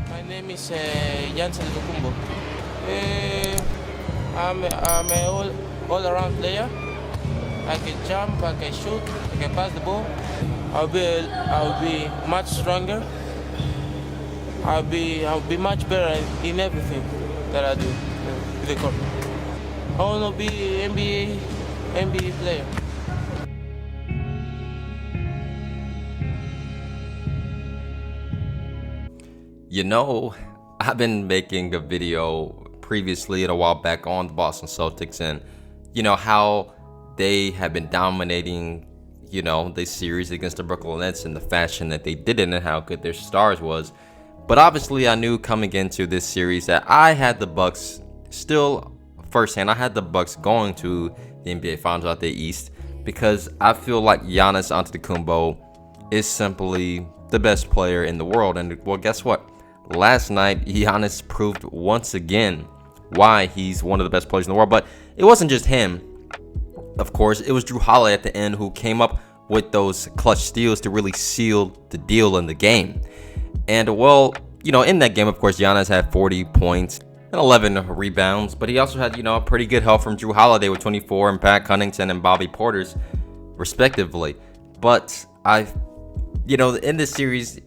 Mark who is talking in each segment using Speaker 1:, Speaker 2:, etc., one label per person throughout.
Speaker 1: My name is Giannis. I'm a all-around player. I can jump, I can shoot, I can pass the ball. I'll be much stronger. I'll be much better in everything that I do with the court. I want to be NBA player.
Speaker 2: You know, I've been making a video previously a while back on the Boston Celtics and, how they have been dominating, the series against the Brooklyn Nets in the fashion that they did it and how good their stars was. But obviously, I knew coming into this series that I had the Bucks still firsthand. I had the Bucks going to the NBA Finals out the East because I feel like Giannis Antetokounmpo is simply the best player in the world. And well, guess what? Last night, Giannis proved once again why he's one of the best players in the world. But it wasn't just him. Of course, it was Jrue Holiday at the end who came up with those clutch steals to really seal the deal in the game. And well, in that game, of course, Giannis had 40 points and 11 rebounds. But he also had, a pretty good help from Jrue Holiday with 24 and Pat Connaughton and Bobby Portis, respectively. But in this series,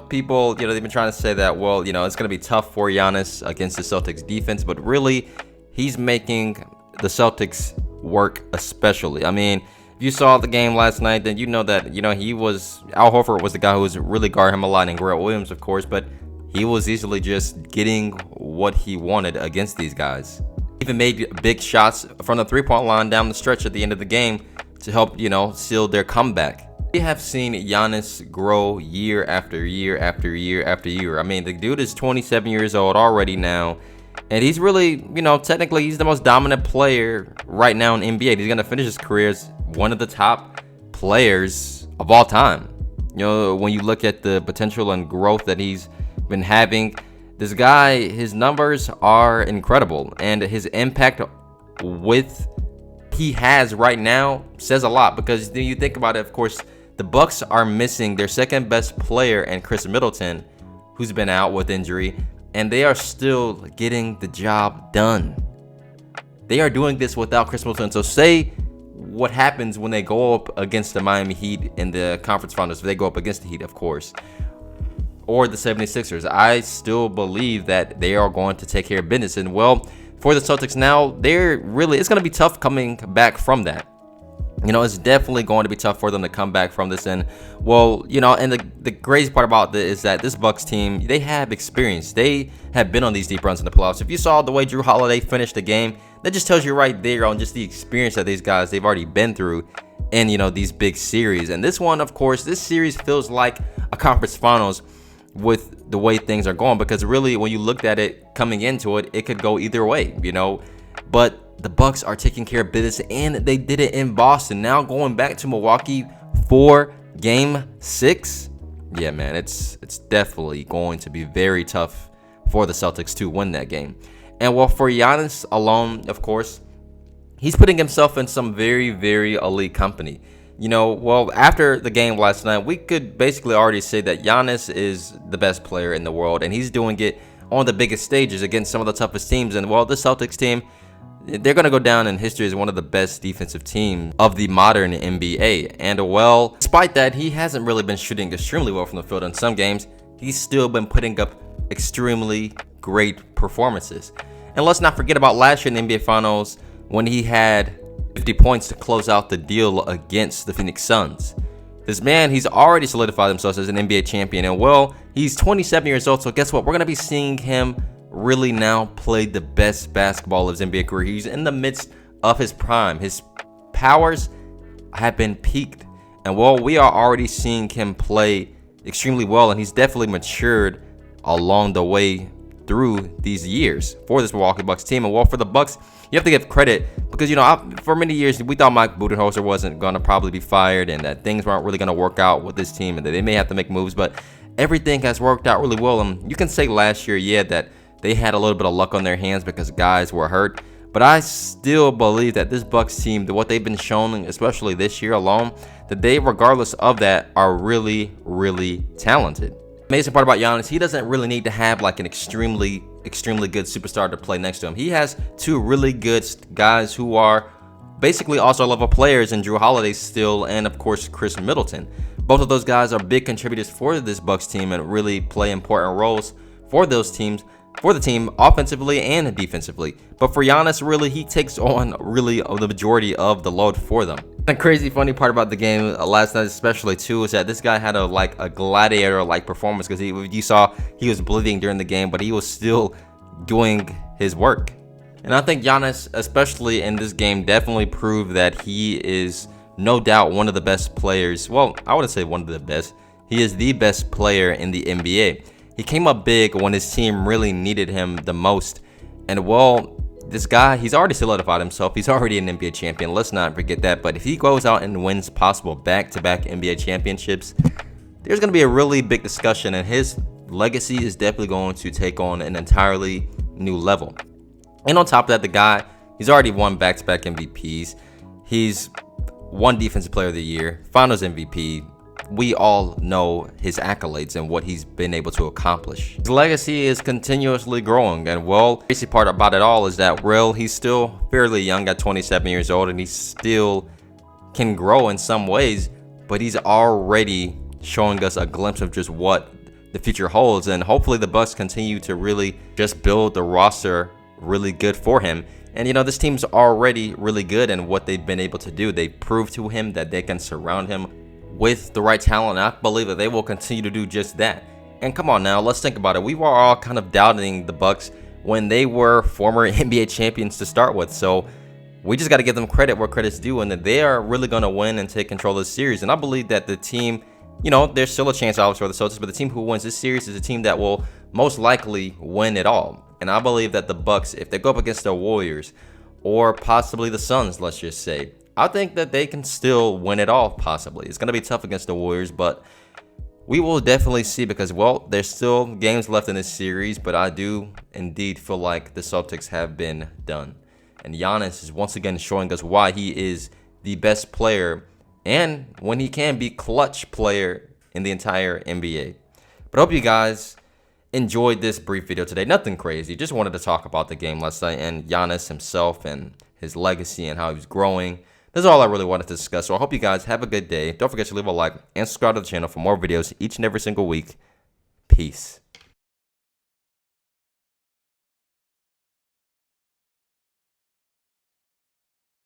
Speaker 2: people, they've been trying to say that, well, it's going to be tough for Giannis against the Celtics defense, but really, he's making the Celtics work especially. I mean, if you saw the game last night, then you know that, Al Horford was the guy who was really guarding him a lot, and Grant Williams, of course, but he was easily just getting what he wanted against these guys. Even made big shots from the three-point line down the stretch at the end of the game to help, seal their comeback. We have seen Giannis grow year after year after year after year. I mean, the dude is 27 years old already now, and he's really, technically he's the most dominant player right now in NBA. He's going to finish his career as one of the top players of all time. When you look at the potential and growth that he's been having, this guy, his numbers are incredible, and his impact with he has right now says a lot, because you think about it, of course, the Bucks are missing their second best player and Chris Middleton, who's been out with injury, and they are still getting the job done. They are doing this without Chris Middleton. So say what happens when they go up against the Miami Heat in the conference finals, if they go up against the Heat, of course, or the 76ers. I still believe that they are going to take care of business. And well, for the Celtics now, it's going to be tough coming back from that. It's definitely going to be tough for them to come back from this. And well, and the crazy part about this is that this Bucks team, they have experience. They have been on these deep runs in the playoffs. If you saw the way Jrue Holiday finished the game, that just tells you right there on just the experience that these guys, they've already been through in, these big series. And this one, of course, this series feels like a conference finals with the way things are going, because really when you looked at it coming into it, it could go either way, but the Bucks are taking care of business, and they did it in Boston. Now going back to Milwaukee for game 6. Yeah, man, it's definitely going to be very tough for the Celtics to win that game. And well, for Giannis alone, of course, he's putting himself in some very, very elite company. Well, after the game last night, we could basically already say that Giannis is the best player in the world, and he's doing it on the biggest stages against some of the toughest teams. And well, the Celtics team, they're going to go down in history as one of the best defensive teams of the modern NBA. And well, despite that, he hasn't really been shooting extremely well from the field in some games. He's still been putting up extremely great performances. And let's not forget about last year in the NBA Finals when he had 50 points to close out the deal against the Phoenix Suns. This man, he's already solidified himself as an NBA champion. And well, he's 27 years old. So guess what? We're going to be seeing him really now play the best basketball of his NBA career. He's in the midst of his prime. His powers have been peaked. And well, we are already seeing him play extremely well. And he's definitely matured along the way through these years for this Milwaukee Bucks team. And well, for the Bucks, you have to give credit because, for many years, we thought Mike Budenholzer wasn't going to probably be fired and that things weren't really going to work out with this team and that they may have to make moves. But everything has worked out really well. And you can say last year, that they had a little bit of luck on their hands because guys were hurt. But I still believe that this Bucks team, what they've been showing, especially this year alone, that they, regardless of that, are really, really talented. Amazing part about Giannis, he doesn't really need to have like an extremely good superstar to play next to him. He has two really good guys who are basically also level players in Drew Holiday still, and of course Chris Middleton. Both of those guys are big contributors for this Bucks team and really play important roles for those teams, for the team offensively and defensively. But for Giannis, really, he takes on really the majority of the load for them. The crazy funny part about the game last night especially too is that this guy had a gladiator like performance, because you saw he was bleeding during the game, but he was still doing his work. And I think Giannis, especially in this game, definitely proved that he is no doubt one of the best players. Well, I wouldn't say one of the best. He is the best player in the NBA. He came up big when his team really needed him the most. And well, this guy, he's already solidified himself. He's already an NBA champion. Let's not forget that. But if he goes out and wins possible back-to-back NBA championships, there's going to be a really big discussion, and his legacy is definitely going to take on an entirely new level. And on top of that, the guy, he's already won back-to-back MVPs. He's won Defensive Player of the Year, Finals MVP. We all know his accolades and what he's been able to accomplish. His legacy is continuously growing, and well, the crazy part about it all is that he's still fairly young at 27 years old, and he still can grow in some ways, but he's already showing us a glimpse of just what the future holds. And hopefully the Bucks continue to really just build the roster really good for him. And you know, this team's already really good in what they've been able to do. They proved to him that they can surround him with the right talent, and I believe that they will continue to do just that. And come on now, let's think about it. We were all kind of doubting the Bucks when they were former NBA champions to start with, so we just got to give them credit where credit's due, and that they are really going to win and take control of the series. And I believe that the team, you know, there's still a chance obviously for the Celtics, but the team who wins this series is a team that will most likely win it all. And I believe that the Bucks, if they go up against the Warriors or possibly the Suns, let's just say, I think that they can still win it all, possibly. It's going to be tough against the Warriors, but we will definitely see, because, well, there's still games left in this series, but I do indeed feel like the Celtics have been done. And Giannis is once again showing us why he is the best player, and when he can be clutch player in the entire NBA. But I hope you guys enjoyed this brief video today. Nothing crazy. Just wanted to talk about the game last night and Giannis himself and his legacy and how he's growing. That's all I really wanted to discuss. So I hope you guys have a good day. Don't forget to leave a like and subscribe to the channel for more videos each and every single week. Peace.